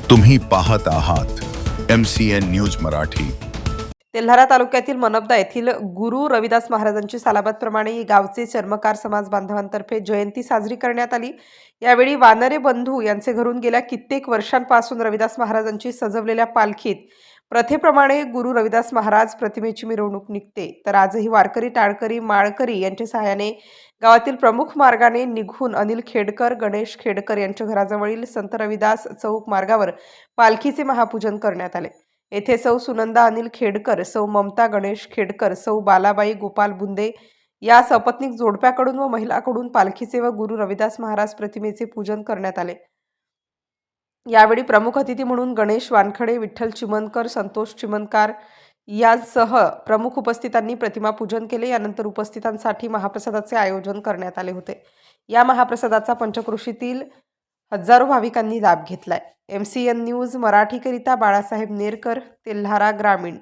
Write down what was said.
तुम्ही पाहत आहात MCN न्यूज मराठी। तेल्हारा तालुक्यातील मनपदा येथील गुरु रविदास महाराजांची सालाबादप्रमाणे गावचे चर्मकार समाज बांधवांतर्फे जयंती साजरी करण्यात आली। यावेळी वानरे बंधू यांचे घरून गेल्या कित्येक वर्षांपासून रविदास महाराजांची सजवलेल्या पालखीत प्रथेप्रमाणे गुरु रविदास महाराज प्रतिमेची मिरवणूक निघते। तर आजही वारकरी, टाळकरी, माळकरी यांच्या सहाय्याने गावातील प्रमुख मार्गाने निघून अनिल खेडकर, गणेश खेडकर यांच्या घराजवळील संत रविदास चौक मार्गावर पालखीचे महापूजन करण्यात आले। येथे सौ सुनंदा अनिल खेडकर, सौ ममता गणेश खेडकर, सौ बालाबाई गोपाल बुंदे या सपत्नीक जोडप्याकडून व महिलाकडून पालखीचे व गुरु रविदास महाराज प्रतिमेचे पूजन करण्यात आले। यावेळी प्रमुख अतिथी म्हणून गणेश वानखडे, विठ्ठल चिमनकर, संतोष चिमनकार यांसह प्रमुख उपस्थितांनी प्रतिमा पूजन केले। यानंतर उपस्थितांसाठी महाप्रसादाचे आयोजन करण्यात आले होते। या महाप्रसादाचा पंचक्रोशीतील हजारो भाविकांनी लाभ घेतलाय। MCN न्यूज मराठीकरिता बाळासाहेब नेरकर, तेल्हारा ग्रामीण।